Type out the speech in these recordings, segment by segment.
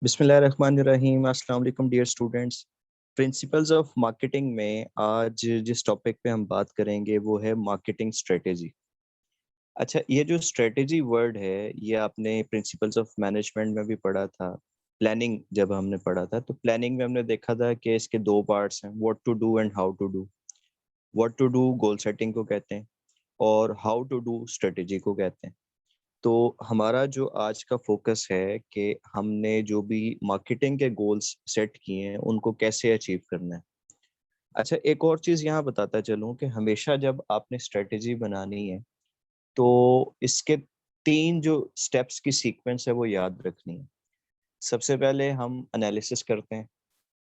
بسم اللہ الرحمن الرحیم. السلام علیکم dear students. Principles of marketing میں آج جس ٹاپک پہ ہم بات کریں گے وہ ہے مارکیٹنگ اسٹریٹجی. اچھا، یہ جو اسٹریٹجی ورڈ ہے یہ آپ نے پرنسپلز آف مینجمنٹ میں بھی پڑھا تھا. پلاننگ جب ہم نے پڑھا تھا تو پلاننگ میں ہم نے دیکھا تھا کہ اس کے دو پارٹس ہیں: what to do and how to do. What to do goal setting کو کہتے ہیں اور ہاؤ ٹو ڈو اسٹریٹجی کو کہتے ہیں. تو ہمارا جو آج کا فوکس ہے کہ ہم نے جو بھی مارکیٹنگ کے گولز سیٹ کیے ہیں ان کو کیسے اچیو کرنا ہے. اچھا، ایک اور چیز یہاں بتاتا چلوں کہ ہمیشہ جب آپ نے اسٹریٹجی بنانی ہے تو اس کے تین جو سٹیپس کی سیکوینس ہے وہ یاد رکھنی ہے. سب سے پہلے ہم انالیسس کرتے ہیں.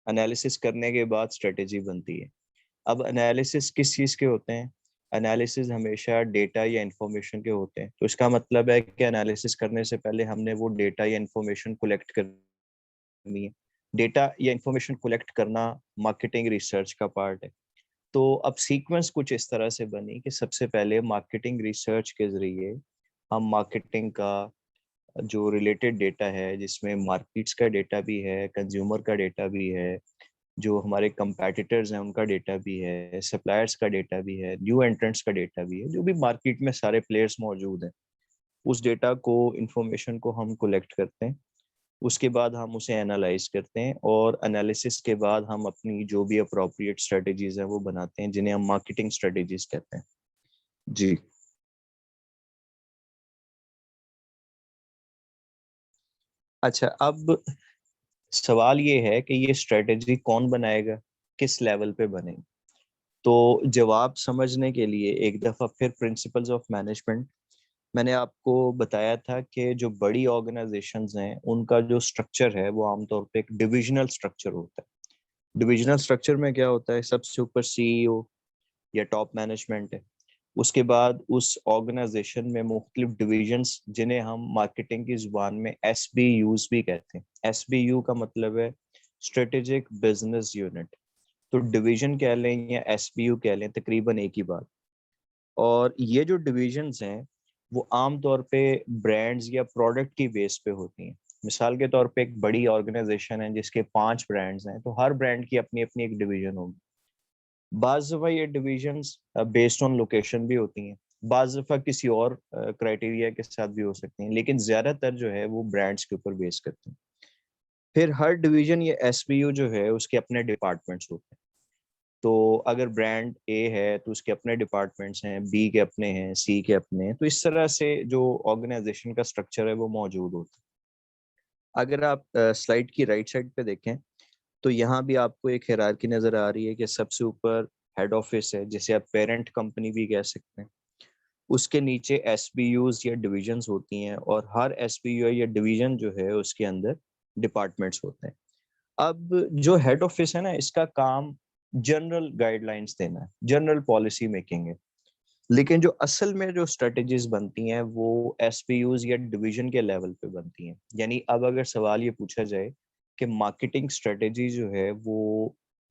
انالیسس کرنے کے بعد اسٹریٹجی بنتی ہے. اب انالیسس کس چیز کے ہوتے ہیں؟ انالیسز ہمیشہ ڈیٹا یا انفارمیشن کے ہوتے ہیں. تو اس کا مطلب ہے کہ انالیسس کرنے سے پہلے ہم نے وہ ڈیٹا یا انفارمیشن کولیکٹ کرنی ہے. ڈیٹا یا انفارمیشن کولیکٹ کرنا مارکیٹنگ ریسرچ کا پارٹ ہے. تو اب سیکوینس کچھ اس طرح سے بنی کہ سب سے پہلے مارکیٹنگ ریسرچ کے ذریعے ہم مارکیٹنگ کا جو ریلیٹڈ ڈیٹا ہے، جس میں مارکیٹس کا ڈیٹا بھی ہے، کنزیومر کا ڈیٹا بھی ہے، جو ہمارے کمپیٹیٹرز ہیں ان کا ڈیٹا بھی ہے، سپلائرز کا ڈیٹا بھی ہے، نیو انٹرنٹس کا ڈیٹا بھی ہے، جو بھی مارکیٹ میں سارے پلیئرز موجود ہیں، اس ڈیٹا کو، انفارمیشن کو ہم کولیکٹ کرتے ہیں. اس کے بعد ہم اسے انالائز کرتے ہیں اور انالیسس کے بعد ہم اپنی جو بھی اپروپریٹ اسٹریٹجیز ہیں وہ بناتے ہیں، جنہیں ہم مارکیٹنگ اسٹریٹجیز کہتے ہیں. جی اچھا، اب سوال یہ ہے کہ یہ اسٹریٹجی کون بنائے گا، کس لیول پہ بنے گی. تو جواب سمجھنے کے لیے ایک دفعہ پھر پرنسپلز آف مینجمنٹ میں نے آپ کو بتایا تھا کہ جو بڑی آرگنائزیشنز ہیں ان کا جو اسٹرکچر ہے وہ عام طور پہ ایک ڈویژنل اسٹرکچر ہوتا ہے. ڈویژنل اسٹرکچر میں کیا ہوتا ہے؟ سب سے اوپر سی ای او یا ٹاپ مینجمنٹ ہے. اس کے بعد اس آرگنائزیشن میں مختلف ڈویژنز، جنہیں ہم مارکیٹنگ کی زبان میں ایس بی یوز بھی کہتے ہیں. ایس بی یو کا مطلب ہے اسٹریٹجک بزنس یونٹ. تو ڈویژن کہہ لیں یا ایس بی یو کہہ لیں، تقریباً ایک ہی بات. اور یہ جو ڈویژنز ہیں وہ عام طور پہ برانڈز یا پروڈکٹ کی بیس پہ ہوتی ہیں. مثال کے طور پہ ایک بڑی آرگنائزیشن ہے جس کے 5 برانڈز ہیں، تو ہر برانڈ کی اپنی اپنی ایک ڈویژن ہوگی. بعض دفعہ یہ ڈویژنز بیسڈ آن لوکیشن بھی ہوتی ہیں، بعض دفعہ کسی اور کرائٹیریا کے ساتھ بھی ہو سکتی ہیں، لیکن زیادہ تر جو ہے وہ برانڈز کے اوپر بیس کرتے ہیں. پھر ہر ڈویژن یا ایس بی یو جو ہے اس کے اپنے ڈپارٹمنٹس ہوتے ہیں. تو اگر برانڈ اے ہے تو اس کے اپنے ڈپارٹمنٹس ہیں، بی کے اپنے ہیں، سی کے اپنے ہیں. تو اس طرح سے جو آرگنائزیشن کا اسٹرکچر ہے وہ موجود ہوتا ہے. اگر آپ سلائڈ کی رائٹ سائڈ پہ دیکھیں تو یہاں بھی آپ کو ایک ہیرارکی نظر آ رہی ہے کہ سب سے اوپر ہیڈ آفس ہے، جسے آپ پیرنٹ کمپنی بھی کہہ سکتے ہیں. اس کے نیچے ایس بی یوز یا ڈویژنز ہوتی ہیں، اور ہر ایس بی یو یا ڈویژن جو ہے اس کے اندر ڈپارٹمنٹس ہوتے ہیں. اب جو ہیڈ آفس ہے نا، اس کا کام جنرل گائیڈ لائنس دینا ہے، جنرل پالیسی میکنگ ہے. لیکن جو اصل میں جو اسٹریٹجیز بنتی ہیں وہ ایس پی یوز یا ڈویژن کے لیول پہ بنتی ہیں. یعنی اب اگر سوال یہ پوچھا جائے کہ مارکیٹنگ اسٹریٹجی جو ہے وہ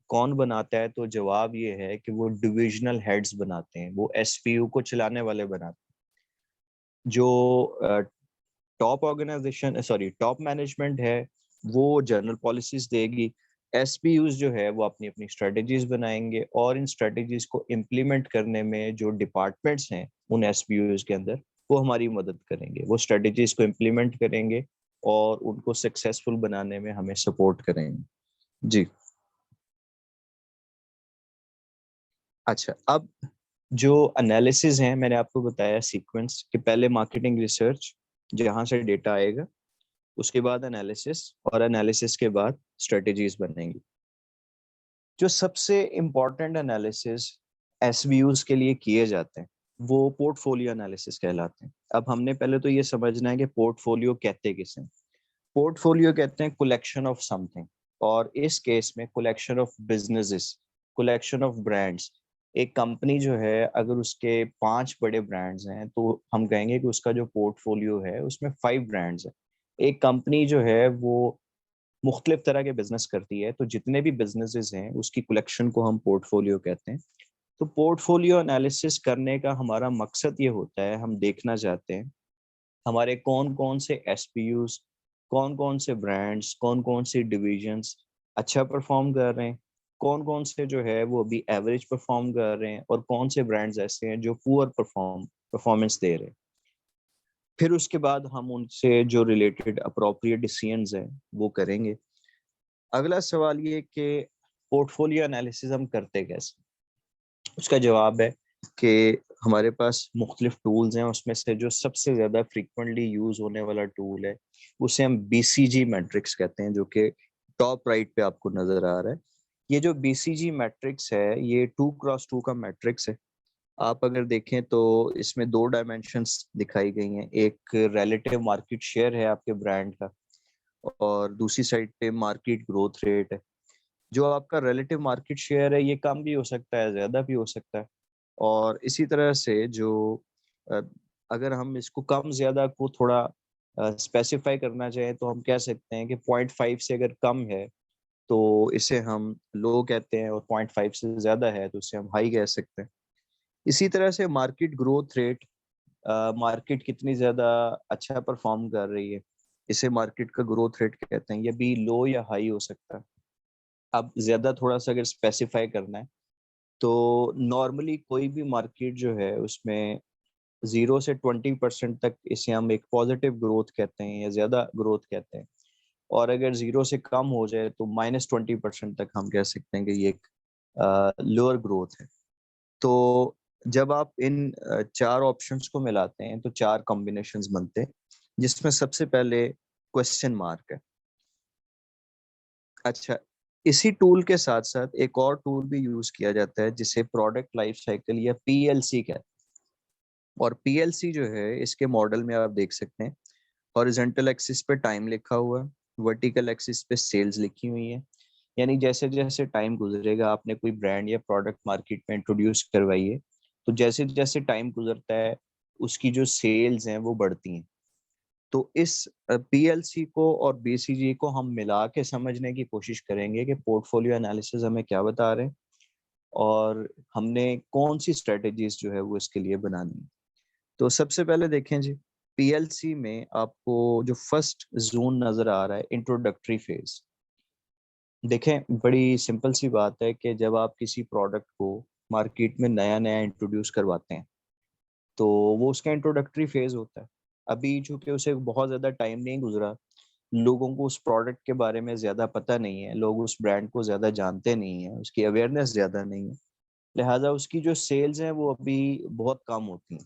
کون بناتا ہے، تو جواب یہ ہے کہ وہ ڈویژنل ہیڈز بناتے ہیں، وہ ایس پی یو کو چلانے والے بناتے ہیں. جو ٹاپ آرگنائزیشن ٹاپ مینجمنٹ ہے وہ جنرل پالیسیز دے گی. ایس پی یوز جو ہے وہ اپنی اپنی اسٹریٹجیز بنائیں گے، اور ان اسٹریٹجیز کو امپلیمنٹ کرنے میں جو ڈپارٹمنٹس ہیں ان ایس پی یوز کے اندر وہ ہماری مدد کریں گے. وہ اسٹریٹجیز کو امپلیمنٹ کریں گے اور ان کو سکسیسفل بنانے میں ہمیں سپورٹ کریں گے. جی اچھا، اب جو انالیسز ہیں میں نے آپ کو بتایا سیکوینس کہ پہلے مارکیٹنگ ریسرچ جہاں سے ڈیٹا آئے گا، اس کے بعد انالیسس، اور انالیسس کے بعد اسٹریٹجیز بنیں گی. جو سب سے important analysis S B use کے لیے کیے جاتے ہیں وہ پورٹ فولیو انالیسس کہلاتے ہیں. اب ہم نے پہلے تو یہ سمجھنا ہے کہ پورٹ فولیو کہتے کسے ہیں. پورٹ فولیو کہتے ہیں کلیکشن آف سم تھنگ، اور اس کیس میں collection of businesses, collection of brands. ایک کمپنی جو ہے اگر اس کے 5 بڑے برانڈز ہیں تو ہم کہیں گے کہ اس کا جو پورٹ فولیو ہے اس میں 5 برانڈز ہیں. ایک کمپنی جو ہے وہ مختلف طرح کے بزنس کرتی ہے، تو جتنے بھی بزنسز ہیں اس کی کلیکشن کو ہم پورٹ فولیو کہتے ہیں. تو پورٹ فولیو انالیسس کرنے کا ہمارا مقصد یہ ہوتا ہے، ہم دیکھنا چاہتے ہیں ہمارے کون کون سے ایس پی یوز، کون کون سے برانڈس، کون کون سی ڈویژنس اچھا پرفارم کر رہے ہیں، کون کون سے جو ہے وہ ابھی ایوریج پرفارم کر رہے ہیں، اور کون سے برانڈز ایسے ہیں جو پور پرفارمنس دے رہے ہیں. پھر اس کے بعد ہم ان سے جو ریلیٹڈ اپروپریٹ ڈیسیژنز ہیں وہ کریں گے. اگلا سوال یہ کہ پورٹ فولیو انالیسز ہم کرتے کیسے. اس کا جواب ہے کہ ہمارے پاس مختلف ٹولز ہیں. اس میں سے جو سب سے زیادہ فریکوینٹلی یوز ہونے والا ٹول ہے اسے ہم بی سی جی میٹرکس کہتے ہیں، جو کہ ٹاپ رائٹ پہ آپ کو نظر آ رہا ہے. یہ جو بی سی جی میٹرکس ہے یہ 2x2 کا میٹرکس ہے. آپ اگر دیکھیں تو اس میں 2 ڈائمینشنس دکھائی گئی ہیں. ایک ریلیٹیو مارکیٹ شیئر ہے آپ کے برانڈ کا، اور دوسری سائڈ پہ مارکیٹ گروتھ ریٹ ہے. جو آپ کا ریلیٹیو مارکیٹ شیئر ہے یہ کم بھی ہو سکتا ہے، زیادہ بھی ہو سکتا ہے. اور اسی طرح سے جو اگر ہم اس کو کم زیادہ کو تھوڑا اسپیسیفائی کرنا چاہیں تو ہم کہہ سکتے ہیں کہ 0.5 سے اگر کم ہے تو اسے ہم لو کہتے ہیں، اور 0.5 سے زیادہ ہے تو اسے ہم ہائی کہہ سکتے ہیں. اسی طرح سے مارکیٹ گروتھ ریٹ، مارکیٹ کتنی زیادہ اچھا پرفارم کر رہی ہے، اسے مارکیٹ کا گروتھ ریٹ کہتے ہیں. یہ بھی لو یا ہائی ہو سکتا ہے. اب زیادہ تھوڑا سا اگر اسپیسیفائی کرنا ہے تو نارملی کوئی بھی مارکیٹ جو ہے اس میں 0 سے 20% تک اسے ہم ایک پازیٹیو گروتھ کہتے ہیں یا زیادہ گروتھ کہتے ہیں. اور اگر 0 سے کم ہو جائے تو -20% تک ہم کہہ سکتے ہیں کہ یہ ایک لوور گروتھ ہے. تو جب آپ ان 4 آپشنس کو ملاتے ہیں تو 4 کمبینیشنز بنتے ہیں، جس میں سب سے پہلے کوسچن مارک ہے. اچھا، اسی ٹول کے ساتھ ساتھ ایک اور ٹول بھی یوز کیا جاتا ہے جسے پروڈکٹ لائف سائیکل یا پی ایل سی کہتے ہیں. اور پی ایل سی جو ہے اس کے ماڈل میں آپ دیکھ سکتے ہیں ہاریزونٹل ایکسس پہ ٹائم لکھا ہوا ہے، ورٹیکل ایکسس پہ سیلز لکھی ہوئی ہیں. یعنی جیسے جیسے ٹائم گزرے گا، آپ نے کوئی برانڈ یا پروڈکٹ مارکیٹ میں انٹروڈیوس کروائی ہے تو جیسے جیسے ٹائم گزرتا ہے اس کی جو سیلز ہیں وہ بڑھتی ہیں. تو اس پی ایل سی کو اور بی سی جی کو ہم ملا کے سمجھنے کی کوشش کریں گے کہ پورٹ فولیو انالیسز ہمیں کیا بتا رہے ہیں اور ہم نے کون سی اسٹریٹجیز جو ہے وہ اس کے لیے بنانی ہے. تو سب سے پہلے دیکھیں جی، پی ایل سی میں آپ کو جو فرسٹ زون نظر آ رہا ہے انٹروڈکٹری فیز. دیکھیں بڑی سمپل سی بات ہے کہ جب آپ کسی پروڈکٹ کو مارکیٹ میں نیا نیا انٹروڈیوس کرواتے ہیں تو وہ اس کا انٹروڈکٹری فیز ہوتا ہے. ابھی چونکہ اسے بہت زیادہ ٹائم نہیں گزرا، لوگوں کو اس پروڈکٹ کے بارے میں زیادہ پتہ نہیں ہے، لوگ اس برانڈ کو زیادہ جانتے نہیں ہیں، اس کی اویئرنیس زیادہ نہیں ہے، لہٰذا اس کی جو سیلز ہیں وہ ابھی بہت کم ہوتی ہیں.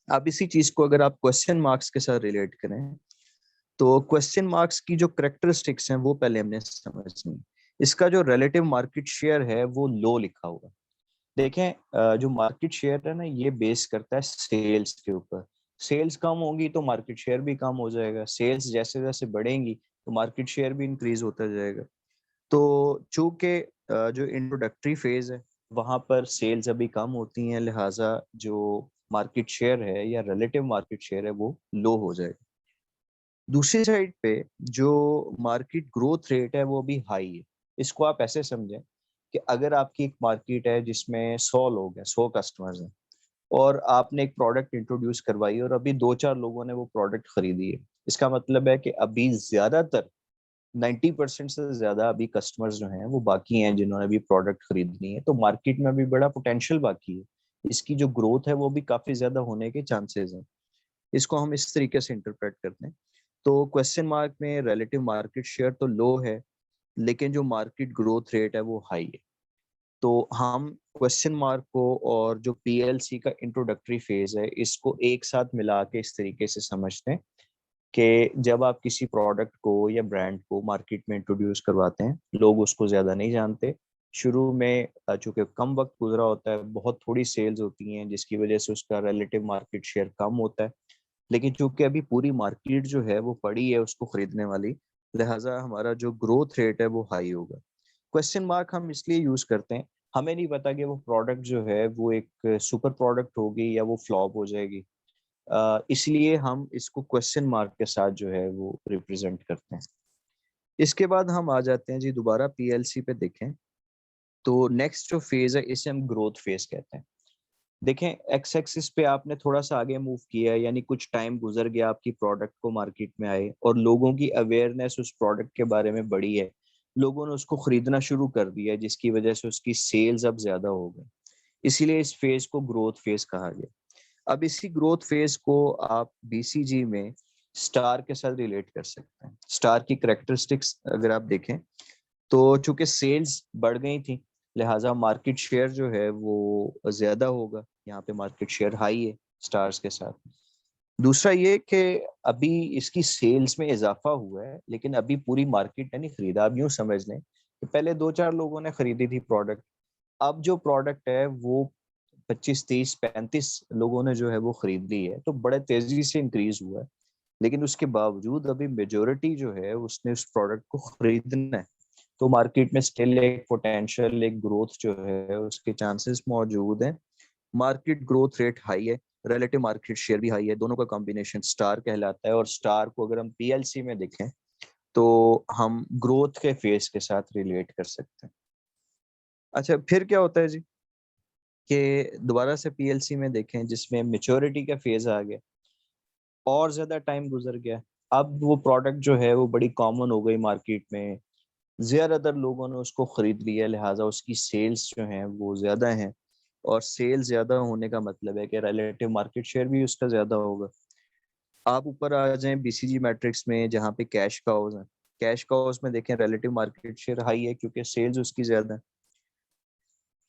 اب اسی چیز کو اگر آپ کوسچن مارکس کے ساتھ ریلیٹ کریں تو کوسچن مارکس کی جو کریکٹرسٹکس ہیں وہ پہلے ہم نے سمجھنی. اس کا جو ریلیٹیو مارکیٹ شیئر ہے وہ لو لکھا ہوا. دیکھیں جو مارکیٹ شیئر ہے نا یہ بیس کرتا ہے سیلز کے اوپر. سیلز کم ہوگی تو مارکیٹ شیئر بھی کم ہو جائے گا، سیلز جیسے جیسے بڑھیں گی تو مارکیٹ شیئر بھی انکریز ہوتا جائے گا. تو چونکہ جو انٹروڈکٹری فیز ہے وہاں پر سیلز ابھی کم ہوتی ہیں، لہٰذا جو مارکیٹ شیئر ہے یا ریلیٹیو مارکیٹ شیئر ہے وہ لو ہو جائے گا. دوسری سائڈ پہ جو مارکیٹ گروتھ ریٹ ہے وہ بھی ہائی ہے. اس کو آپ ایسے سمجھیں کہ اگر آپ کی ایک مارکیٹ ہے جس میں 100 لوگ ہیں، 100 کسٹمرز ہیں، اور آپ نے ایک پروڈکٹ انٹروڈیوس کروائی اور ابھی 2-4 لوگوں نے وہ پروڈکٹ خریدی ہے، اس کا مطلب ہے کہ ابھی زیادہ تر 90% سے زیادہ ابھی کسٹمرز جو ہیں وہ باقی ہیں جنہوں نے ابھی پروڈکٹ خریدنی ہے. تو مارکیٹ میں ابھی بڑا پوٹینشیل باقی ہے، اس کی جو گروتھ ہے وہ بھی کافی زیادہ ہونے کے چانسز ہیں. اس کو ہم اس طریقے سے انٹرپریٹ کرتے ہیں. تو کوسچن مارک میں ریلیٹیو مارکیٹ شیئر تو لو ہے لیکن جو مارکیٹ گروتھ ریٹ ہے وہ ہائی ہے. تو ہم کوسچن مارک کو اور جو پی ایل سی کا انٹروڈکٹری فیز ہے اس کو ایک ساتھ ملا کے اس طریقے سے سمجھتے ہیں کہ جب آپ کسی پروڈکٹ کو یا برانڈ کو مارکیٹ میں انٹروڈیوس کرواتے ہیں، لوگ اس کو زیادہ نہیں جانتے، شروع میں چونکہ کم وقت گزرا ہوتا ہے، بہت تھوڑی سیلز ہوتی ہیں جس کی وجہ سے اس کا ریلیٹیو مارکیٹ شیئر کم ہوتا ہے. لیکن چونکہ ابھی پوری مارکیٹ جو ہے وہ پڑی ہے اس کو خریدنے والی، لہٰذا ہمارا جو گروتھ ریٹ ہے وہ ہائی ہوگا. کوسچن مارک ہم اس لیے یوز کرتے ہیں، ہمیں نہیں پتا کہ وہ پروڈکٹ جو ہے وہ ایک سپر پروڈکٹ ہوگی یا وہ فلاپ ہو جائے گی، اس لیے ہم اس کو کوسچن مارک کے ساتھ جو ہے وہ ریپرزینٹ کرتے ہیں. اس کے بعد ہم آ جاتے ہیں جی دوبارہ پی ایل سی پہ. دیکھیں تو نیکسٹ جو فیز ہے اسے ہم گروتھ فیز کہتے ہیں. دیکھیں ایکس ایکسس پہ آپ نے تھوڑا سا آگے موو کیا ہے، یعنی کچھ ٹائم گزر گیا آپ کی پروڈکٹ کو مارکیٹ میں آئے اور لوگوں کی اویئرنیس اس پروڈکٹ کے بارے میں بڑی ہے، لوگوں نے اس کو خریدنا شروع کر دیا ہے، جس کی وجہ سے اس کی سیلز اب زیادہ ہو گئی، اسی لیے اس فیز کو گروتھ فیز کہا گیا۔ اب اسی گروتھ فیز کو آپ بی سی جی میں سٹار کے ساتھ ریلیٹ کر سکتے ہیں۔ سٹار کی کریکٹرسٹکس اگر آپ دیکھیں تو چونکہ سیلز بڑھ گئی تھیں لہٰذا مارکیٹ شیئر جو ہے وہ زیادہ ہوگا، یہاں پہ مارکیٹ شیئر ہائی ہے سٹارز کے ساتھ۔ دوسرا یہ کہ ابھی اس کی سیلز میں اضافہ ہوا ہے لیکن ابھی پوری مارکیٹ نے نہیں خریدا۔ اب یوں سمجھ لیں کہ پہلے 2-4 لوگوں نے خریدی تھی پروڈکٹ، اب جو پروڈکٹ ہے وہ 25-30-35 لوگوں نے جو ہے وہ خرید لی ہے، تو بڑے تیزی سے انکریز ہوا ہے، لیکن اس کے باوجود ابھی میجورٹی جو ہے اس نے اس پروڈکٹ کو خریدنا ہے، تو مارکیٹ میں اسٹل ایک پوٹینشیل ایک گروتھ جو ہے اس کے چانسز موجود ہیں۔ مارکیٹ گروتھ ریٹ ہائی ہے، ریلیٹو مارکیٹ شیئر بھی ہائی ہے، دونوں کا کمبینیشن سٹار کہلاتا ہے، اور سٹار کو اگر ہم پی ایل سی میں دیکھیں تو ہم گروتھ کے فیز کے ساتھ ریلیٹ کر سکتے ہیں۔ اچھا پھر کیا ہوتا ہے جی کہ دوبارہ سے پی ایل سی میں دیکھیں جس میں میچورٹی کا فیز آ گیا اور زیادہ ٹائم گزر گیا، اب وہ پروڈکٹ جو ہے وہ بڑی کامن ہو گئی مارکیٹ میں، زیادہ تر لوگوں نے اس کو خرید لیا، لہٰذا اس کی سیلز جو ہیں وہ زیادہ ہیں، اور سیل زیادہ ہونے کا مطلب ہے کہ ریلیٹو مارکیٹ شیئر بھی اس کا زیادہ ہوگا۔ آپ اوپر آ جائیں بی سی جی میٹرکس میں جہاں پہ کیش کاؤز ہیں، کیش کاؤز میں دیکھیں ریلیٹو مارکیٹ شیئر ہائی ہے کیونکہ سیلز اس کی زیادہ ہیں،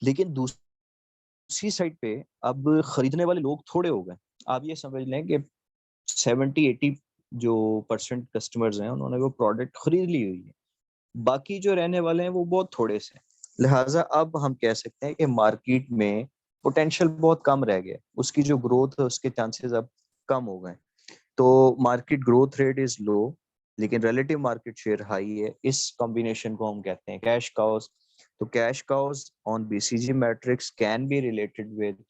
لیکن دوسری سائڈ پہ اب خریدنے والے لوگ تھوڑے ہو گئے۔ آپ یہ سمجھ لیں کہ 70-80 جو پرسنٹ کسٹمرز ہیں انہوں نے وہ پروڈکٹ خرید لی ہوئی ہے، باقی جو رہنے والے ہیں وہ بہت تھوڑے سے ہیں، لہٰذا اب ہم کہہ سکتے ہیں کہ مارکیٹ میں پوٹینشیل بہت کم رہ گیا، اس کی جو گروتھ ہے اس کے چانسز اب کم ہو گئے، تو مارکیٹ گروتھ ریٹ از لو لیکن ریلیٹو مارکیٹ شیئر ہائی ہے، اس کمبینیشن کو ہم کہتے ہیں کیش کاؤز۔ تو cash cows on B C G matrix can be related with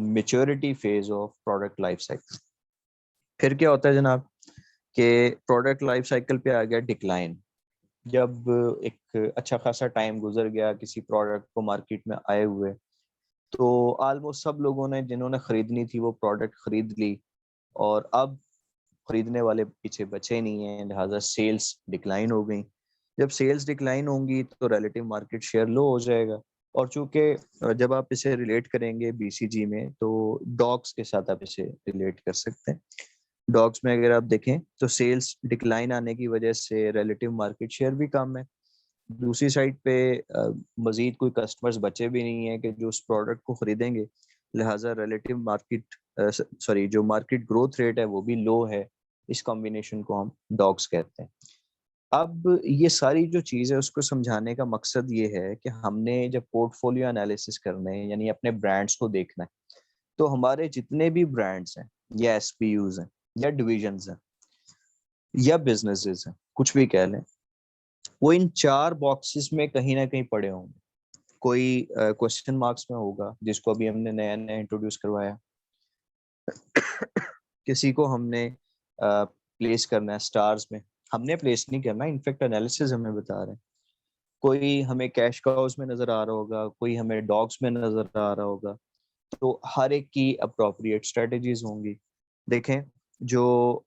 maturity phase of product life cycle. پھر کیا ہوتا ہے جناب کہ پروڈکٹ لائف سائیکل پہ آ گیا ڈکلائن، جب ایک اچھا خاصا ٹائم گزر گیا کسی پروڈکٹ کو مارکیٹ میں آئے ہوئے، تو آلموسٹ سب لوگوں نے جنہوں نے خریدنی تھی وہ پروڈکٹ خرید لی، اور اب خریدنے والے پیچھے بچے نہیں ہیں، لہٰذا سیلز ڈکلائن ہو گئی۔ جب سیلز ڈکلائن ہوں گی تو ریلیٹو مارکیٹ شیئر لو ہو جائے گا، اور چونکہ جب آپ اسے ریلیٹ کریں گے بی سی جی میں تو ڈاگس کے ساتھ آپ اسے ریلیٹ کر سکتے ہیں۔ ڈاگس میں اگر آپ دیکھیں تو سیلز ڈکلائن آنے کی وجہ سے ریلیٹو مارکیٹ شیئر بھی کم ہے، دوسری سائڈ پہ مزید کوئی کسٹمرز بچے بھی نہیں ہیں کہ جو اس پروڈکٹ کو خریدیں گے، لہٰذا ریلیٹو مارکیٹ جو مارکیٹ گروتھ ریٹ ہے وہ بھی لو ہے، اس کمبینیشن کو ہم ڈاگس کہتے ہیں۔ اب یہ ساری جو چیز ہے اس کو سمجھانے کا مقصد یہ ہے کہ ہم نے جب پورٹ فولیو انالیسس کرنا ہے یعنی اپنے برانڈس کو دیکھنا ہے، تو ہمارے جتنے بھی برانڈس ہیں یا ایس پی یوز ہیں یا ڈویژنز ہیں یا بزنسز ہیں، کچھ بھی کہہ لیں، وہ ان 4 باکسز میں کہیں نہ کہیں پڑے ہوں گے۔ کوئی کوشچن مارکس میں ہوگا جس کو ابھی ہم نے نیا نیا انٹروڈیوس کروایا، کسی کو ہم نے پلیس کرنا ہے سٹارز میں، ہم نے پلیس نہیں کرنا، انفیکٹ انالیسز ہمیں بتا رہے ہیں، کوئی ہمیں کیش کاؤز میں نظر آ رہا ہوگا، کوئی ہمیں ڈاگس میں نظر آ رہا ہوگا، تو ہر ایک کی اپروپریٹ اسٹریٹجیز ہوں گی۔ دیکھیں جو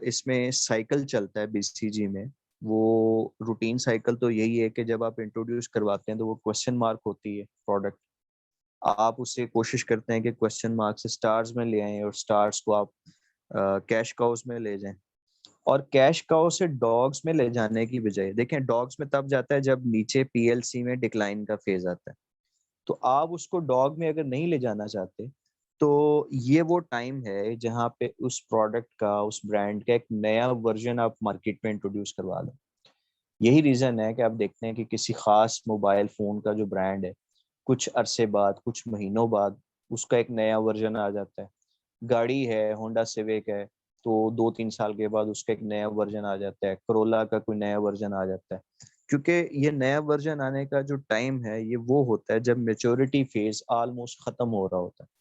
اس میں سائیکل چلتا ہے بی سی جی میں، وہ روٹین سائیکل تو یہی ہے کہ جب آپ انٹروڈیوس کرواتے ہیں تو وہ کوشچن مارک ہوتی ہے پروڈکٹ، آپ اس سے کوشش کرتے ہیں کہ کوشچن مارک سے سٹارز میں لے آئیں اور سٹارز کو آپ کیش کاؤز میں لے جائیں، اور کیش کاؤ سے ڈاگس میں لے جانے کی بجائے دیکھیں ڈاگس میں تب جاتا ہے جب نیچے پی ایل سی میں ڈکلائن کا فیز آتا ہے، تو آپ اس کو ڈاگ میں اگر نہیں لے جانا چاہتے تو یہ وہ ٹائم ہے جہاں پہ اس پروڈکٹ کا اس برانڈ کا ایک نیا ورژن آپ مارکیٹ میں انٹروڈیوس کروا لیں۔ یہی ریزن ہے کہ آپ دیکھتے ہیں کہ کسی خاص موبائل فون کا جو برانڈ ہے کچھ عرصے بعد کچھ مہینوں بعد اس کا ایک نیا ورژن آ جاتا ہے، گاڑی ہے ہونڈا سیوک ہے تو 2-3 سال کے بعد اس کا ایک نیا ورژن آ جاتا ہے، کرولا کا کوئی نیا ورژن آ جاتا ہے، کیونکہ یہ نیا ورژن آنے کا جو ٹائم ہے یہ وہ ہوتا ہے جب میچورٹی فیز آلموسٹ ختم ہو رہا ہوتا ہے،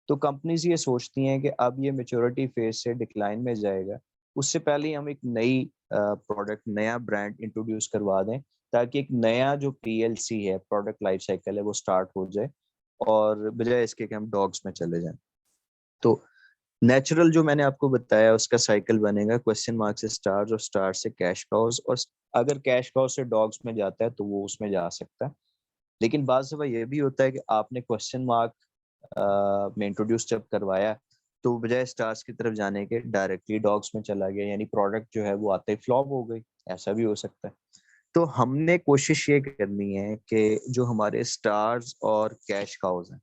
تو کمپنیز یہ سوچتی ہیں کہ اب یہ میچورٹی فیز سے ڈکلائن میں جائے گا، اس سے پہلے ہم ایک نئی پروڈکٹ نیا برانڈ انٹروڈیوس کروا دیں تاکہ ایک نیا جو پی ایل سی ہے پروڈکٹ لائف سائیکل ہے وہ سٹارٹ ہو جائے، اور بجائے اس کے کہ ہم ڈاگس میں چلے جائیں. تو نیچرل جو میں نے آپ کو بتایا اس کا سائیکل بنے گا کوشچن مارک سے اسٹارز اور اسٹار سے کیش کاؤز, اور اگر کیش کاؤز سے ڈاگس میں جاتا ہے تو وہ اس میں جا سکتا ہے. لیکن بعض دفعہ یہ بھی ہوتا ہے کہ آپ نے کوشچن مارک میں انٹروڈیوس جب کروایا تو بجائے اسٹارز کی طرف جانے کے ڈائریکٹلی ڈاگس میں چلا گیا, یعنی پروڈکٹ جو ہے وہ آتے ہی فلاپ ہو گئی, ایسا بھی ہو سکتا ہے. تو ہم نے کوشش یہ کرنی ہے کہ جو ہمارے اسٹارز اور کیش کاؤز ہیں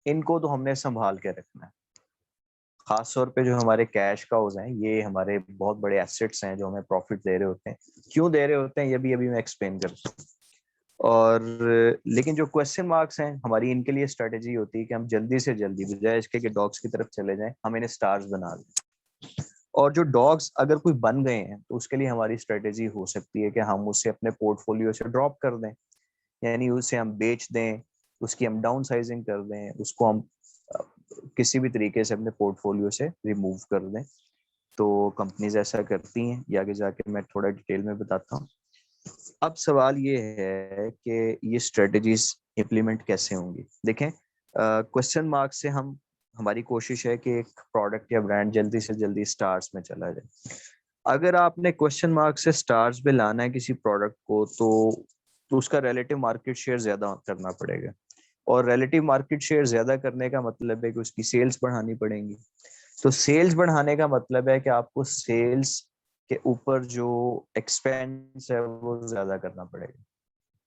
ان کو تو ہم نے سنبھال کے رکھنا ہے. خاص طور پہ جو ہمارے کیش کاؤز ہیں یہ ہمارے بہت بڑے ایسٹس ہیں جو ہمیں پروفٹ دے رہے ہوتے ہیں. کیوں دے رہے ہوتے ہیں یہ بھی ابھی میں ایکسپلین کرتا ہوں. اور لیکن جو کوشچن مارکس ہیں ہماری ان کے لیے اسٹریٹجی ہوتی ہے کہ ہم جلدی سے جلدی بجائے اس کے کہ ڈاگس کی طرف چلے جائیں ہم انہیں اسٹارز بنا دیں. اور جو ڈاگس اگر کوئی بن گئے ہیں تو اس کے لیے ہماری اسٹریٹجی ہو سکتی ہے کہ ہم اسے اپنے پورٹ فولیو سے ڈراپ کر دیں, یعنی اسے ہم بیچ دیں, اس کی ہم ڈاؤن سائزنگ کر دیں, اس کو ہم کسی بھی طریقے سے اپنے پورٹ فولیو سے ریموو کر دیں. تو کمپنیز ایسا کرتی ہیں, یہ آگے جا کے میں تھوڑا ڈیٹیل میں بتاتا ہوں. اب سوال یہ ہے کہ یہ اسٹریٹجیز امپلیمنٹ کیسے ہوں گی. دیکھیں کوشچن مارک سے ہماری کوشش ہے کہ ایک پروڈکٹ یا برانڈ جلدی سے جلدی اسٹارز میں چلا جائے. اگر آپ نے کوشچن مارک سے اسٹارز پہ لانا ہے کسی پروڈکٹ کو تو اس کا ریلیٹو مارکیٹ شیئر زیادہ کرنا پڑے گا, اور ریلیٹو مارکیٹ شیئر زیادہ کرنے کا مطلب ہے کہ اس کی سیلز بڑھانی پڑیں گی. تو سیلز بڑھانے کا مطلب ہے کہ آپ کو سیلز کے اوپر جو ایکسپینس ہے وہ زیادہ کرنا پڑے گا.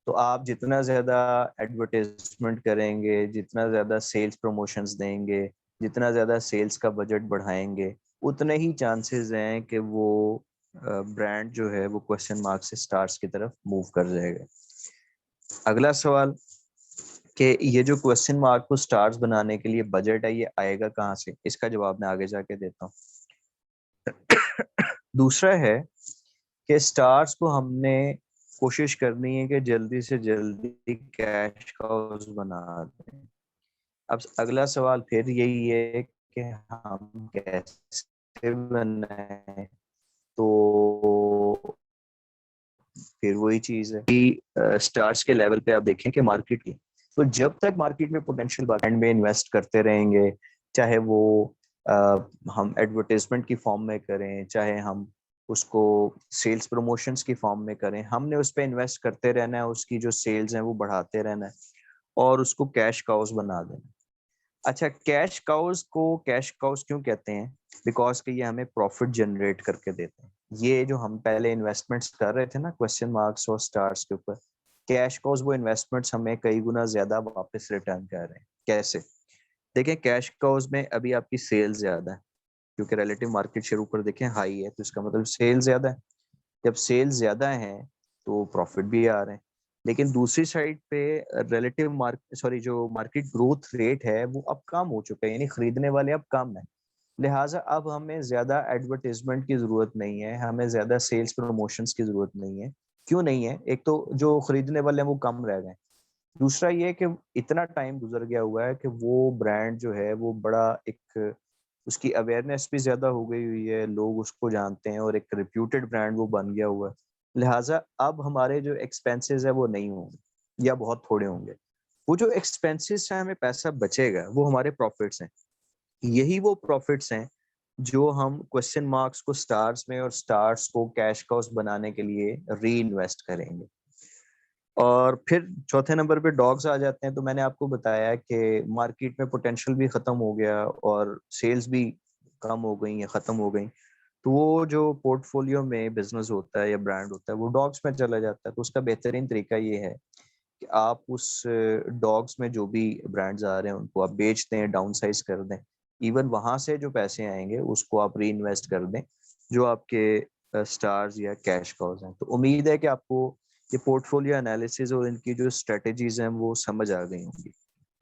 تو آپ جتنا زیادہ ایڈورٹیزمنٹ کریں گے, جتنا زیادہ سیلز پروموشنز دیں گے, جتنا زیادہ سیلز کا بجٹ بڑھائیں گے, اتنے ہی چانسز ہیں کہ وہ برانڈ جو ہے وہ کوشچن مارک سے اسٹارز کی طرف موو کر جائے گا. اگلا سوال کہ یہ جو کوشچن مارک کو اسٹارز بنانے کے لیے بجٹ ہے یہ آئے گا کہاں سے, اس کا جواب میں آگے جا کے دیتا ہوں. دوسرا ہے کہ اسٹارز کو ہم نے کوشش کرنی ہے کہ جلدی سے جلدی کیش کاؤز بنا دیں. اب اگلا سوال پھر یہی ہے کہ ہم کیسے بنائیں, تو پھر وہی چیز ہے کہ اسٹارز کے لیول پہ آپ دیکھیں کہ مارکیٹ کی, تو جب تک مارکیٹ میں پوٹینشیل برانڈ میں انویسٹ کرتے رہیں گے, چاہے وہ ہم ایڈورٹیزمنٹ کی فارم میں کریں, چاہے ہم اس کو سیلز پروموشنز کی فارم میں کریں, ہم نے اس پہ انویسٹ کرتے رہنا ہے, اس کی جو سیلز ہیں وہ بڑھاتے رہنا ہے اور اس کو کیش کاؤز بنا دینا. اچھا, کیش کاؤز کو کیش کاؤز کیوں کہتے ہیں؟ بیکاز کہ یہ ہمیں پروفٹ جنریٹ کر کے دیتے ہیں. یہ جو ہم پہلے انویسٹمنٹس کر رہے تھے نا کوشچن مارکس اور اسٹارز کے اوپر, کیش کاؤز وہ انویسٹمنٹس ہمیں کئی گنا زیادہ واپس ریٹرن کر رہے ہیں. کیسے؟ دیکھیں کیش کاؤز میں ابھی آپ کی سیل زیادہ ہے کیونکہ ریلیٹو مارکیٹ شیئر اوپر دیکھیں ہائی ہے, تو اس کا مطلب سیل زیادہ ہے. جب سیل زیادہ ہیں تو پروفٹ بھی آ رہے ہیں. لیکن دوسری سائڈ پہ جو مارکیٹ گروتھ ریٹ ہے وہ اب کم ہو چکا ہے, یعنی خریدنے والے اب کم ہیں. لہٰذا اب ہمیں زیادہ ایڈورٹیزمنٹ کی ضرورت نہیں ہے, ہمیں زیادہ سیلز پروموشنز کی ضرورت نہیں ہے. کیوں نہیں ہے؟ ایک تو جو خریدنے والے ہیں وہ کم رہ گئے, دوسرا یہ کہ اتنا ٹائم گزر گیا ہوا ہے کہ وہ برانڈ جو ہے وہ بڑا ایک اس کی اویئرنیس بھی زیادہ ہو گئی ہوئی ہے, لوگ اس کو جانتے ہیں اور ایک ریپیوٹیڈ برانڈ وہ بن گیا ہوا ہے. لہٰذا اب ہمارے جو ایکسپینسز ہیں وہ نہیں ہوں گے یا بہت تھوڑے ہوں گے. وہ جو ایکسپینسز سے ہمیں پیسہ بچے گا وہ ہمارے پروفٹس ہیں. یہی وہ پروفٹس ہیں جو ہم کوشچن مارکس کو سٹارز میں اور سٹارز کو کیش کاؤز بنانے کے لیے ری انویسٹ کریں گے. اور پھر چوتھے نمبر پہ ڈاگز آ جاتے ہیں. تو میں نے آپ کو بتایا کہ مارکیٹ میں پوٹینشیل بھی ختم ہو گیا اور سیلز بھی کم ہو گئی یا ختم ہو گئی, تو وہ جو پورٹ فولیو میں بزنس ہوتا ہے یا برانڈ ہوتا ہے وہ ڈاگز میں چلا جاتا ہے. تو اس کا بہترین طریقہ یہ ہے کہ آپ اس ڈاگز میں جو بھی برانڈز آ رہے ہیں ان کو آپ بیچ دیں, ڈاؤن سائز کر دیں, ایون وہاں سے جو پیسے آئیں گے اس کو آپ ری انویسٹ کر دیں جو آپ کے سٹارز یا کیش کاؤز ہیں. تو امید ہے کہ آپ کو یہ پورٹ فولیو انالیسز اور ان کی جو اسٹریٹجیز ہیں وہ سمجھ آ گئی ہوں گی.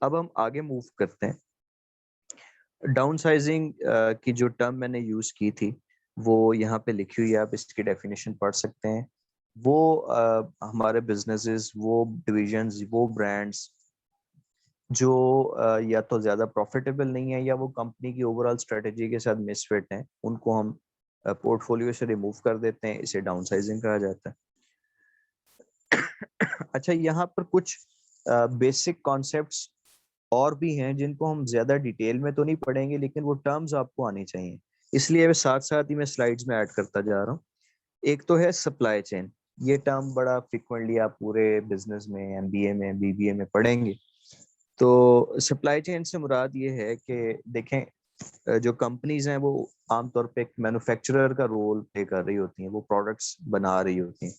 اب ہم آگے موو کرتے ہیں. ڈاؤن سائزنگ کی جو ٹرم میں نے یوز کی تھی وہ یہاں پہ لکھی ہوئی ہے, آپ اس کی ڈیفینیشن پڑھ سکتے ہیں. وہ ہمارے بزنسز, وہ ڈویژنز, وہ برانڈز جو یا تو زیادہ پروفیٹیبل نہیں ہے یا وہ کمپنی کی اوور آل اسٹریٹجی کے ساتھ مس فٹ ہیں, ان کو ہم پورٹ فولیو سے ریموو کر دیتے ہیں. اسے ڈاؤن سائزنگ کہا جاتا ہے. اچھا, یہاں پر کچھ بیسک کانسیپٹس اور بھی ہیں جن کو ہم زیادہ ڈیٹیل میں تو نہیں پڑھیں گے، لیکن وہ ٹرمز آپ کو آنی چاہیے، اس لیے میں ساتھ ساتھ ہی میں سلائڈز میں ایڈ کرتا جا رہا ہوں۔ ایک تو ہے سپلائی چین، یہ ٹرم بڑا فریکوینٹلی آپ پورے بزنس میں، MBA میں، BBA میں پڑھیں گے۔ تو سپلائی چین سے مراد یہ ہے کہ دیکھیں جو کمپنیز ہیں وہ عام طور پہ ایک مینوفیکچرر کا رول پلے کر رہی ہوتی ہیں، وہ پروڈکٹس بنا رہی ہوتی ہیں،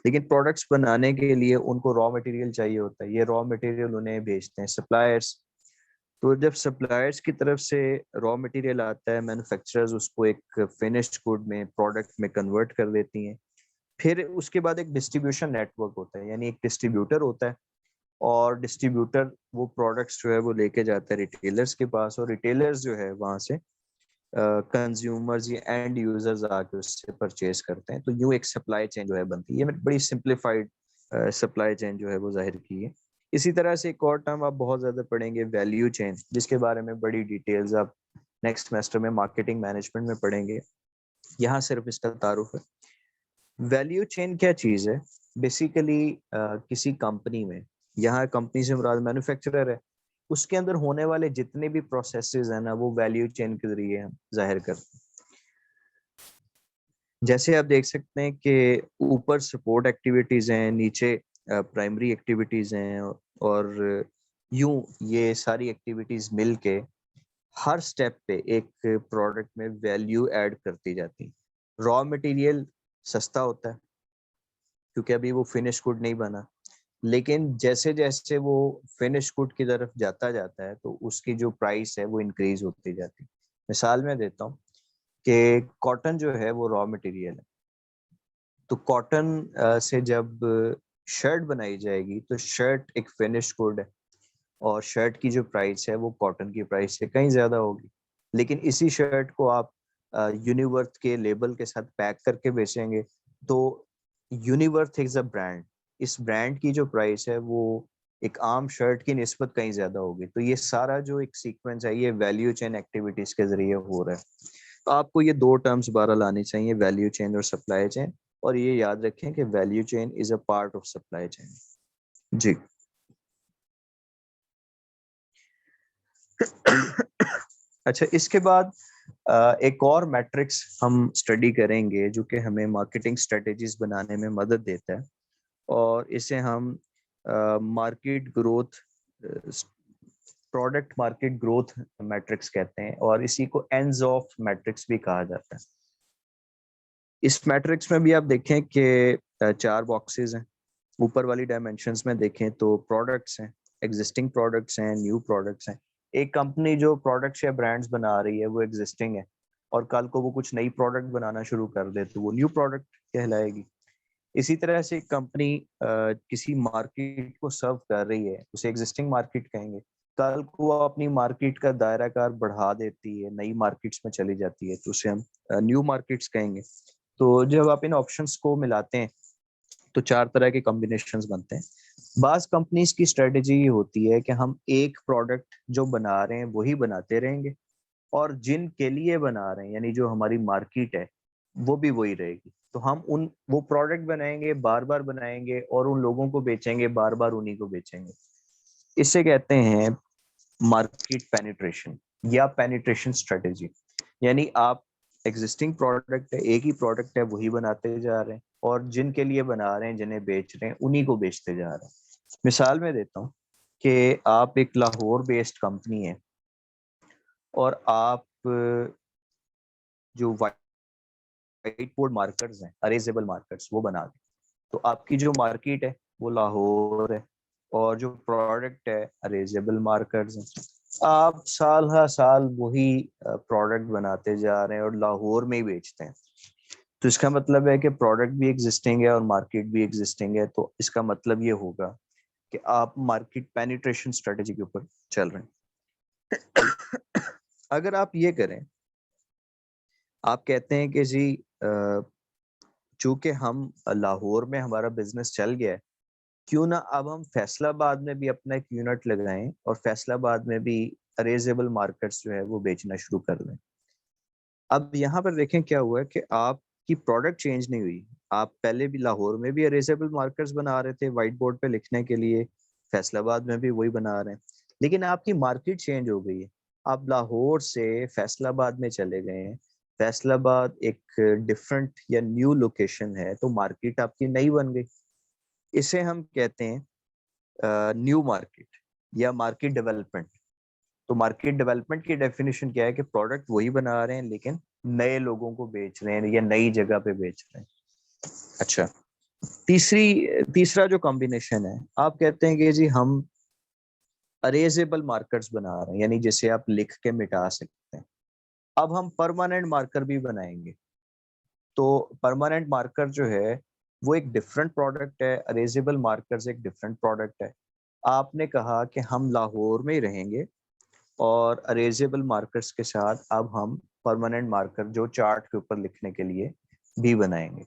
لیکن پروڈکٹس بنانے کے لیے ان کو را مٹیریل چاہیے ہوتا ہے، یہ را مٹیریل انہیں بھیجتے ہیں سپلائرس۔ تو جب سپلائرس کی طرف سے را مٹیریل آتا ہے، مینوفیکچررز اس کو ایک فنشڈ گڈ میں، پروڈکٹ میں کنورٹ کر دیتی ہیں، پھر اس کے بعد ایک ڈسٹریبیوشن نیٹ ورک ہوتا ہے، یعنی ایک ڈسٹریبیوٹر ہوتا ہے، اور ڈسٹریبیوٹر وہ پروڈکٹس جو ہے وہ لے کے جاتا ہے ریٹیلرز کے پاس، اور ریٹیلرز جو ہے وہاں سے کنزیومرز یا اینڈ یوزرز آ کے اس سے پرچیز کرتے ہیں۔ تو یوں ایک سپلائی چین جو ہے بنتی ہے، یہ میں بڑی سمپلیفائڈ سپلائی چین جو ہے وہ ظاہر کی ہے۔ اسی طرح سے ایک اور ٹرم آپ بہت زیادہ پڑھیں گے، ویلیو چین، جس کے بارے میں بڑی ڈیٹیلز آپ نیکسٹ سیمسٹر میں مارکیٹنگ مینجمنٹ میں پڑھیں گے، یہاں صرف اس کا تعارف ہے۔ ویلیو چین کیا چیز ہے؟ بیسیکلی کسی کمپنی میں، یہاں کمپنی سے مراد مینوفیکچرر ہے، اس کے اندر ہونے والے جتنے بھی پروسیسز ہیں نا، وہ ویلیو چین کے ذریعے ہم ظاہر کرتے ہیں۔ جیسے آپ دیکھ سکتے ہیں کہ اوپر سپورٹ ایکٹیویٹیز ہیں، نیچے پرائمری ایکٹیویٹیز ہیں، اور یوں یہ ساری ایکٹیویٹیز مل کے ہر سٹیپ پہ ایک پروڈکٹ میں ویلیو ایڈ کرتی جاتی ہیں۔ را مٹیریل سستا ہوتا ہے کیونکہ ابھی وہ فنش گڈ نہیں بنا، لیکن جیسے جیسے وہ فنش گڈ کی طرف جاتا ہے تو اس کی جو پرائس ہے وہ انکریز ہوتی جاتی ہے۔ مثال میں دیتا ہوں کہ کاٹن جو ہے وہ را مٹیریل ہے، تو کاٹن سے جب شرٹ بنائی جائے گی تو شرٹ ایک فنش گڈ ہے، اور شرٹ کی جو پرائس ہے وہ کاٹن کی پرائس سے کہیں زیادہ ہوگی، لیکن اسی شرٹ کو آپ یونیورتھ کے لیبل کے ساتھ پیک کر کے بیچیں گے تو یونیورتھ از اے برانڈ، اس برانڈ کی جو پرائس ہے وہ ایک عام شرٹ کی نسبت کہیں زیادہ ہوگی۔ تو یہ سارا جو ایک سیکوینس ہے یہ ویلیو چین ایکٹیویٹیز کے ذریعے ہو رہا ہے۔ تو آپ کو یہ دو ٹرمز بارہ لانی چاہیے، ویلیو چین اور سپلائی چین، اور یہ یاد رکھیں کہ value chain is a part of supply chain. جی اچھا، اس کے بعد ایک اور میٹرکس ہم اسٹڈی کریں گے جو کہ ہمیں مارکیٹنگ اسٹریٹجیز بنانے میں مدد دیتا ہے، اور اسے ہم market growth, product market growth matrix کہتے ہیں، اور اسی کو اینڈز آف میٹرکس بھی کہا جاتا ہے۔ اس میٹرکس میں بھی آپ دیکھیں کہ چار باکسز ہیں، اوپر والی ڈائمینشنز میں دیکھیں تو پروڈکٹس ہیں، ایگزسٹنگ پروڈکٹس ہیں، نیو پروڈکٹس ہیں۔ ایک کمپنی جو پروڈکٹس یا برانڈس بنا رہی ہے وہ ایگزسٹنگ ہے، اور کل کو وہ کچھ نئی پروڈکٹ بنانا شروع کر دے تو وہ نیو پروڈکٹ کہلائے گی۔ اسی طرح سے ایک کمپنی کسی مارکیٹ کو سرو کر رہی ہے، اسے ایگزسٹنگ مارکیٹ کہیں گے، کل کو وہ اپنی مارکیٹ کا دائرہ کار بڑھا دیتی ہے، نئی مارکیٹس میں چلی جاتی ہے تو اسے ہم نیو مارکیٹس کہیں گے۔ تو جب آپ ان آپشنس کو ملاتے ہیں تو چار طرح کے کمبینیشنز بنتے ہیں۔ بعض کمپنیز کی اسٹریٹجی یہ ہوتی ہے کہ ہم ایک پروڈکٹ جو بنا رہے ہیں وہی بناتے رہیں گے، اور جن کے لیے بنا رہے ہیں یعنی جو ہماری مارکیٹ ہے وہ بھی وہی رہے گی، تو ہم وہ پروڈکٹ بنائیں گے، بار بار بنائیں گے، اور ان لوگوں کو بیچیں گے، بار بار انہی کو بیچیں گے۔ اس سے کہتے ہیں مارکیٹ پینیٹریشن یا پینیٹریشن اسٹریٹجی، یعنی آپ ایگزسٹنگ پروڈکٹ ہے، ایک ہی پروڈکٹ ہے، وہی بناتے جا رہے ہیں، اور جن کے لیے بنا رہے ہیں، جنہیں بیچ رہے ہیں، انہی کو بیچتے جا رہے ہیں۔ مثال میں دیتا ہوں کہ آپ ایک لاہور بیسڈ کمپنی ہے، اور آپ جو وائٹ بورڈ مارکرز ہیں، اریزیبل مارکرز، وہ بنا دیں، تو آپ کی جو مارکیٹ ہے وہ لاہور ہے، اور جو پروڈکٹ ہے اریزیبل مارکرز ہیں۔ آپ سال ہر سال وہی پروڈکٹ بناتے جا رہے ہیں اور لاہور میں ہی بیچتے ہیں، تو اس کا مطلب ہے کہ پروڈکٹ بھی ایگزسٹنگ ہے اور مارکیٹ بھی ایگزسٹنگ ہے، تو اس کا مطلب یہ ہوگا کہ آپ مارکیٹ پینیٹریشن اسٹریٹجی کے اوپر چل رہے ہیں۔ اگر آپ یہ کریں، آپ کہتے ہیں کہ جی چونکہ ہم لاہور میں ہمارا بزنس چل گیا ہے، کیوں نہ اب ہم فیصل آباد میں بھی اپنا ایک یونٹ لگائیں اور فیصل آباد میں بھی اریزیبل مارکیٹس جو ہے وہ بیچنا شروع کر دیں۔ اب یہاں پر دیکھیں کیا ہوا ہے کہ آپ کی پروڈکٹ چینج نہیں ہوئی، آپ پہلے بھی لاہور میں بھی اریزیبل مارکرز بنا رہے تھے وائٹ بورڈ پہ لکھنے کے لیے، فیصل آباد میں بھی وہی بنا رہے ہیں، لیکن آپ کی مارکیٹ چینج ہو گئی ہے. آپ لاہور سے فیصل آباد میں چلے گئے ہیں, فیصل آباد ایک ڈفرنٹ یا نیو لوکیشن ہے, تو مارکیٹ آپ کی نئی بن گئی. اسے ہم کہتے ہیں نیو مارکیٹ یا مارکیٹ ڈیولپمنٹ. تو مارکیٹ ڈیولپمنٹ کی ڈیفینیشن کیا ہے کہ پروڈکٹ وہی بنا رہے ہیں لیکن نئے لوگوں کو بیچ رہے ہیں یا نئی جگہ پہ بیچ رہے ہیں. اچھا, تیسرا جو کمبینیشن ہے, آپ کہتے ہیں کہ جی ہم اریزیبل مارکرز بنا رہے ہیں, یعنی جسے آپ لکھ کے مٹا سکتے ہیں. اب ہم پرماننٹ مارکر بھی بنائیں گے. تو پرماننٹ مارکر جو ہے وہ ایک ڈفرنٹ پروڈکٹ ہے, اریزیبل مارکرز ایک ڈفرنٹ پروڈکٹ ہے. آپ نے کہا کہ ہم لاہور میں ہی رہیں گے اور اریزیبل مارکرز کے ساتھ اب ہم پرماننٹ مارکر جو چارٹ کے اوپر لکھنے کے لیے بھی بنائیں گے.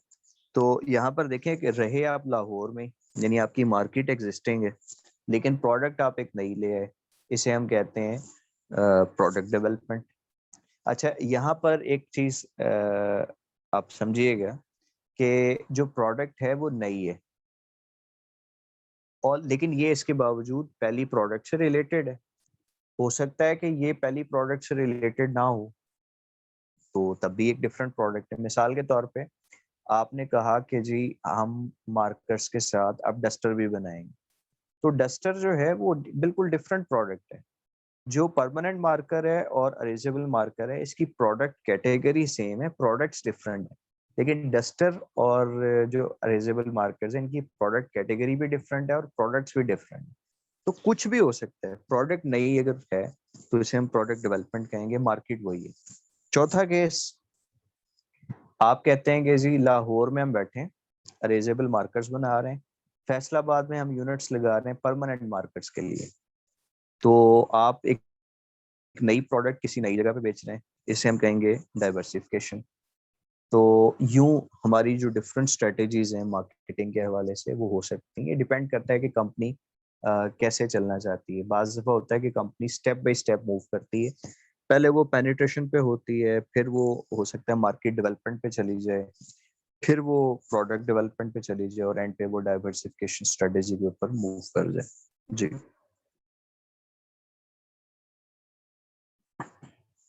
تو یہاں پر دیکھیں کہ رہے آپ لاہور میں, یعنی آپ کی مارکیٹ ایگزسٹنگ ہے لیکن پروڈکٹ آپ ایک نئی لے آئے, اسے ہم کہتے ہیں پروڈکٹ ڈیولپمنٹ. اچھا, یہاں پر ایک چیز آپ سمجھیے گا کہ جو پروڈکٹ ہے وہ نئی ہے, اور لیکن یہ اس کے باوجود پہلی پروڈکٹ سے ریلیٹڈ ہے. ہو سکتا ہے کہ یہ پہلی پروڈکٹ سے ریلیٹڈ نہ ہو, تو تب بھی ایک ڈفرینٹ پروڈکٹ ہے. مثال کے طور پہ آپ نے کہا کہ جی ہم مارکرز کے ساتھ اب ڈسٹر بھی بنائیں گے, تو ڈسٹر جو ہے وہ بالکل ڈفرینٹ پروڈکٹ ہے. جو پرماننٹ مارکر ہے اور اریزیبل مارکر ہے, اس کی پروڈکٹ کیٹیگری سیم ہے, پروڈکٹس ڈفرینٹ ہیں. لیکن ڈسٹر اور جو اریزیبل مارکرز ہیں ان کی پروڈکٹ کیٹیگری بھی ڈفرینٹ ہے اور پروڈکٹس بھی ڈفرینٹ ہیں. تو کچھ بھی ہو سکتا ہے, پروڈکٹ نئی اگر ہے تو اسے ہم پروڈکٹ ڈیولپمنٹ کہیں گے, مارکیٹ وہی ہے. چوتھا کیس, آپ کہتے ہیں کہ جی لاہور میں ہم بیٹھے ہیں, اریزیبل مارکرز بنا رہے ہیں, فیصل آباد میں ہم یونٹس لگا رہے ہیں پرماننٹ مارکرز کے لیے. تو آپ ایک نئی پروڈکٹ کسی نئی جگہ پہ بیچ رہے ہیں, اسے ہم کہیں گے ڈائیورسیفیکیشن. تو یوں ہماری جو ڈفرینٹ اسٹریٹجیز ہیں مارکیٹنگ کے حوالے سے وہ ہو سکتی ہیں. یہ ڈیپینڈ کرتا ہے کہ کمپنی کیسے چلنا چاہتی ہے. بعض دفعہ ہوتا ہے کہ company step by step move کرتی ہے, پہلے وہ پینیٹریشن پہ ہوتی ہے, پھر وہ ہو سکتا ہے مارکیٹ ڈیولپمنٹ پہ چلی جائے, پھر وہ پروڈکٹ ڈیولپمنٹ پہ چلی جائے, اور اینڈ پہ وہ ڈائیورسیفیکیشن اسٹریٹجی کے اوپر موو کر جائے. جی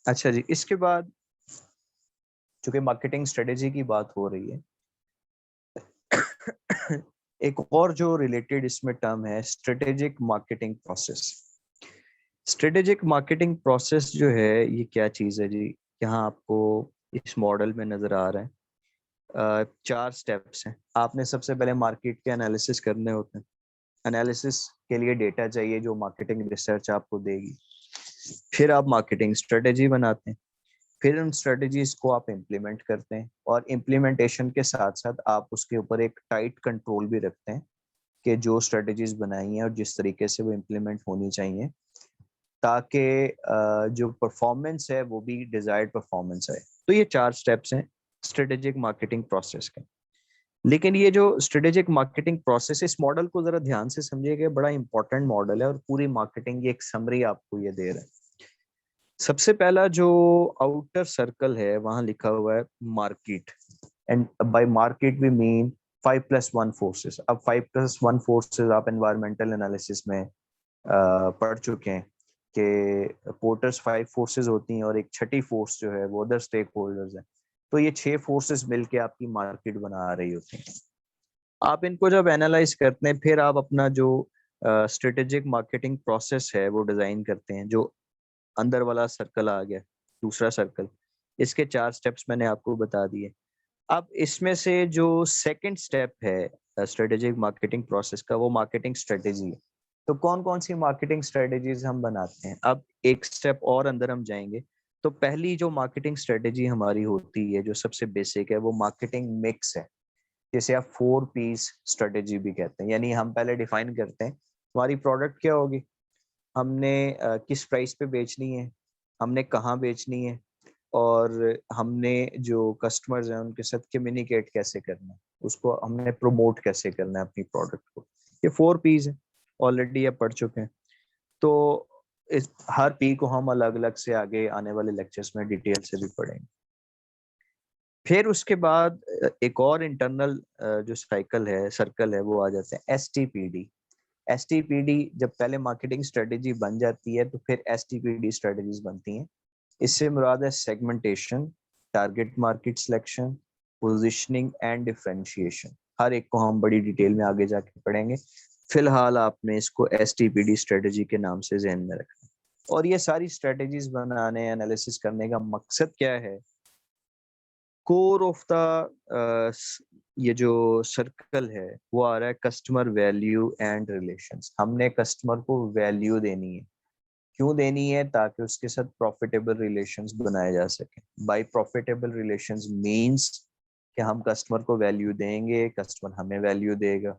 اچھا جی, اس کے بعد چونکہ مارکیٹنگ اسٹریٹجی کی بات ہو رہی ہے, ایک اور جو ریلیٹڈ اس میں ٹرم ہے strategic marketing process. Strategic marketing process جو ہے یہ کیا چیز ہے جی؟ یہاں آپ کو اس ماڈل میں نظر آ رہا ہے 4 سٹیپس ہیں. آپ نے سب سے پہلے مارکیٹ کے انالیسس کرنے ہوتے ہیں. انالیسس کے لیے ڈیٹا چاہیے جو مارکیٹنگ ریسرچ آپ کو دے گی. پھر آپ مارکیٹنگ اسٹریٹجی بناتے ہیں, پھر ان اسٹریٹجیز کو آپ امپلیمنٹ کرتے ہیں, اور امپلیمنٹیشن کے ساتھ ساتھ آپ اس کے اوپر ایک ٹائٹ کنٹرول بھی رکھتے ہیں کہ جو اسٹریٹجیز بنائی ہیں اور جس طریقے سے وہ امپلیمنٹ ہونی چاہیے, تاکہ جو پرفارمنس ہے وہ بھی ڈیزائرڈ پرفارمنس آئے. تو یہ 4 سٹیپس ہیں اسٹریٹجک مارکیٹنگ پروسیس کے. لیکن یہ جو اسٹریٹجک مارکیٹنگ پروسیس, اس ماڈل کو ذرا دھیان سے سمجھیے گا, بڑا امپورٹنٹ ماڈل ہے اور پوری مارکیٹنگ یہ ایک سمری آپ کو یہ دے رہا ہے. سب سے پہلا جو آؤٹر سرکل ہے وہاں لکھا ہوا ہے market, and by market we mean 5+1 forces. اب 5+1 فورسز آپ انوائرمنٹل انالیسس میں پڑھ چکے ہیں کہ پورٹرز 5 فورسز ہوتی ہیں اور ایک چھٹی فورس جو ہے وہ ادر اسٹیک ہولڈرز ہیں. تو یہ 6 فورسز مل کے آپ کی مارکیٹ بنا رہی ہوتی ہیں. آپ ان کو جب اینالائز کرتے ہیں پھر آپ اپنا جو اسٹریٹجک مارکیٹنگ پروسیس ہے وہ ڈیزائن کرتے ہیں. جو اندر والا سرکل آ گیا, دوسرا سرکل, اس کے 4 سٹیپس میں نے آپ کو بتا دیے. اب اس میں سے جو سیکنڈ سٹیپ ہے اسٹریٹجک مارکیٹنگ پروسیس کا, وہ مارکیٹنگ اسٹریٹجی ہے. تو کون کون سی مارکیٹنگ اسٹریٹجیز ہم بناتے ہیں؟ اب ایک سٹیپ اور اندر ہم جائیں گے. تو پہلی جو مارکیٹنگ اسٹریٹجی ہماری ہوتی ہے جو سب سے بیسک ہے وہ مارکیٹنگ مکس ہے, جسے آپ 4 پیس اسٹریٹجی بھی کہتے ہیں. یعنی ہم پہلے ڈیفائن کرتے ہیں ہماری پروڈکٹ کیا ہوگی, ہم نے کس پرائس پہ بیچنی ہے, ہم نے کہاں بیچنی ہے, اور ہم نے جو کسٹمرز ہیں ان کے ساتھ کمیونیکیٹ کیسے کرنا ہے, اس کو ہم نے پروموٹ کیسے کرنا ہے اپنی پروڈکٹ کو. یہ 4 پیز ہیں, آلریڈی آپ پڑھ چکے ہیں. تو ہر پی کو ہم الگ الگ سے آگے آنے والے لیکچرز میں ڈیٹیل سے بھی پڑھیں گے. پھر اس کے بعد ایک اور انٹرنل جو سائیکل ہے, سرکل ہے, وہ آ جاتے ہیں S T P D. STPD جب پہلے مارکیٹنگ اسٹریٹجی بن جاتی ہے تو پھر STPD اسٹریٹجیز بنتی ہیں. اس سے مراد ہے segmentation, target market selection, positioning and differentiation. ہر ایک کو ہم بڑی ڈیٹیل میں آگے جا کے پڑھیں گے. فی الحال آپ نے اس کو STPD اسٹریٹجی کے نام سے ذہن میں رکھنا. اور یہ ساری اسٹریٹجیز بنانے, انالیسس کرنے کا مقصد کیا ہے؟ کور آف دا یہ جو سرکل ہے وہ آ رہا ہے کسٹمر ویلیو اینڈ ریلیشنز. ہم نے کسٹمر کو ویلیو دینی ہے. کیوں دینی ہے؟ تاکہ اس کے ساتھ پروفیٹیبل ریلیشنز بنائے جا سکیں. بائی پروفیٹیبل ریلیشنز مینس کہ ہم کسٹمر کو ویلیو دیں گے, کسٹمر ہمیں ویلیو دے گا.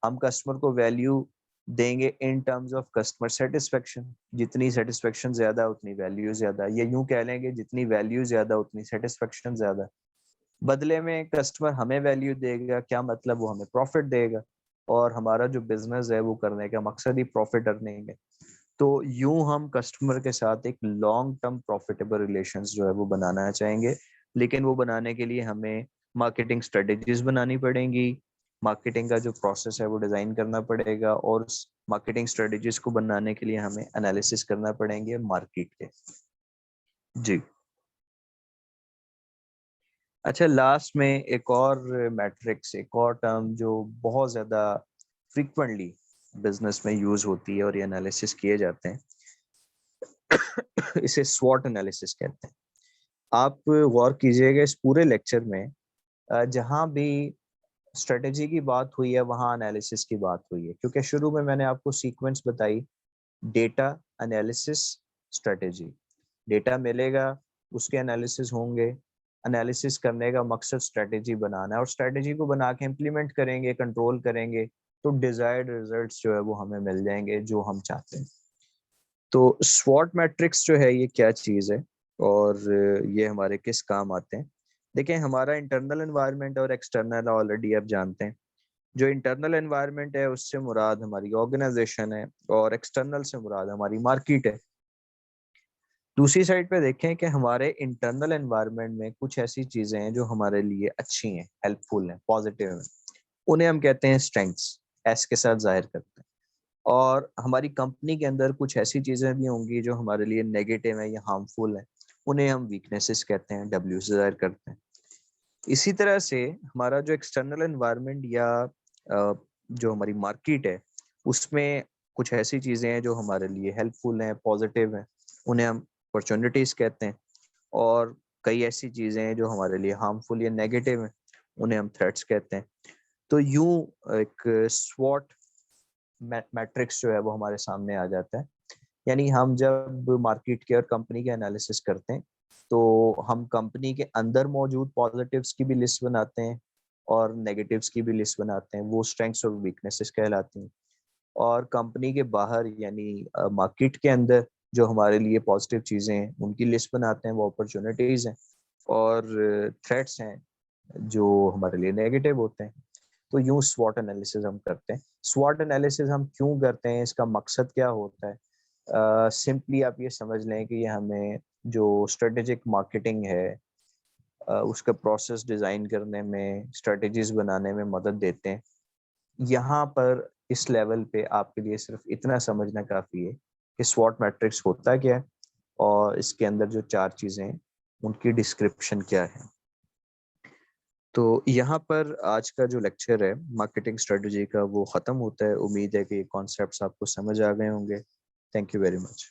ہم کسٹمر کو ویلیو دیں گے in terms of customer satisfaction. جتنی سیٹسفیکشن زیادہ اتنی ویلیو زیادہ, یا یوں کہہ لیں گے جتنی ویلیو زیادہ اتنی سیٹسفیکشن زیادہ. بدلے میں کسٹمر ہمیں ویلیو دے گا, کیا مطلب؟ وہ ہمیں پروفٹ دے گا, اور ہمارا جو بزنس ہے وہ کرنے کا مقصد ہی پروفٹ ارننگ ہے. تو یوں ہم کسٹمر کے ساتھ ایک لانگ ٹرم پروفیٹیبل ریلیشنز جو ہے وہ بنانا چاہیں گے. لیکن وہ بنانے کے لیے ہمیں مارکیٹنگ اسٹریٹجیز بنانی پڑیں گی. مارکیٹنگ کا جو پروسیس ہے وہ ڈیزائن کرنا پڑے گا, اور اس مارکیٹنگ اسٹریٹجیز کو بنانے کے لیے ہمیں انالیسس کرنا پڑیں گے مارکیٹ کے. جی اچھا, لاسٹ میں ایک اور میٹرکس, ایک اور ٹرم جو بہت زیادہ فریکوینٹلی بزنس میں یوز ہوتی ہے اور یہ انالیسس کیے جاتے ہیں, اسے SWOT انالیسس کہتے ہیں. آپ غور کیجئے گا اس پورے لیکچر میں جہاں بھی اسٹریٹجی کی بات ہوئی ہے وہاں انالیسس کی بات ہوئی ہے, کیونکہ شروع میں نے آپ کو سیکوینس بتائی, ڈیٹا, انالیسس, اسٹریٹجی. ڈیٹا ملے گا, اس کے انالیسس ہوں گے, انالیسس کرنے کا مقصد اسٹریٹجی بنانا ہے, اور اسٹریٹجی کو بنا کے امپلیمنٹ کریں گے, کنٹرول کریں گے, تو ڈیزائرڈ ریزلٹس جو ہے وہ ہمیں مل جائیں گے جو ہم چاہتے ہیں. تو SWOT میٹرکس جو ہے یہ کیا چیز ہے اور یہ ہمارے کس کام آتے ہیں؟ دیکھیں, ہمارا انٹرنل انوائرمنٹ اور ایکسٹرنل آلریڈی آپ جانتے ہیں. جو انٹرنل انوائرمنٹ ہے اس سے مراد ہماری آرگنائزیشن ہے, اور ایکسٹرنل سے مراد ہماری مارکیٹ ہے. دوسری سائڈ پہ دیکھیں کہ ہمارے انٹرنل انوائرمنٹ میں کچھ ایسی چیزیں ہیں جو ہمارے لیے اچھی ہیں, ہیلپ فل ہیں, پازیٹیو ہیں, انہیں ہم کہتے ہیں اسٹرینگس, ایس کے ساتھ ظاہر کرتے ہیں. اور ہماری کمپنی کے اندر کچھ ایسی چیزیں بھی ہوں گی جو ہمارے لیے نیگیٹو ہیں یا ہارمفل ہیں, انہیں ہم ویکنیسز کہتے ہیں, ڈبلیو سے ظاہر کرتے ہیں. اسی طرح سے ہمارا جو ایکسٹرنل انوائرمنٹ یا جو ہماری مارکیٹ ہے اس میں کچھ ایسی چیزیں ہیں جو ہمارے لیے ہیلپ فل ہیں, پازیٹیو ہیں, انہیں ہم اپرچونٹیز کہتے ہیں. اور کئی ایسی چیزیں ہیں جو ہمارے لیے ہارمفل یا نیگیٹو ہیں, انہیں ہم تھریٹس کہتے ہیں. تو یوں ایک SWOT میٹرکس جو ہے وہ ہمارے سامنے آ جاتا ہے. یعنی ہم جب مارکیٹ کے اور کمپنی کے انالیسس کرتے ہیں تو ہم کمپنی کے اندر موجود پازیٹیوز کی بھی لسٹ بناتے ہیں اور نیگیٹیوز کی بھی لسٹ بناتے ہیں, وہ اسٹرینگس اور ویکنیسز کہلاتی ہیں. اور کمپنی کے باہر یعنی مارکیٹ کے اندر جو ہمارے لیے پازیٹیو چیزیں ہیں ان کی لسٹ بناتے ہیں, وہ اپرچونیٹیز ہیں, اور تھریٹس ہیں جو ہمارے لیے نیگیٹو ہوتے ہیں. تو یوں SWOT انالیسز ہم کرتے ہیں. SWOT انالیسز ہم کیوں کرتے ہیں, اس کا مقصد کیا ہوتا ہے؟ سمپلی آپ یہ سمجھ لیں کہ یہ ہمیں جو اسٹریٹجک مارکیٹنگ ہے اس کا پروسیس ڈیزائن کرنے میں, اسٹریٹجیز بنانے میں مدد دیتے ہیں. یہاں پر اس لیول پہ آپ کے لیے صرف اتنا سمجھنا کافی ہے کہ SWOT میٹرکس ہوتا کیا ہے اور اس کے اندر جو 4 چیزیں ہیں ان کی ڈسکرپشن کیا ہے. تو یہاں پر آج کا جو لیکچر ہے مارکیٹنگ اسٹریٹجی کا وہ ختم ہوتا ہے. امید ہے کہ یہ کانسیپٹس آپ کو سمجھ آ گئے ہوں گے. Thank you very much.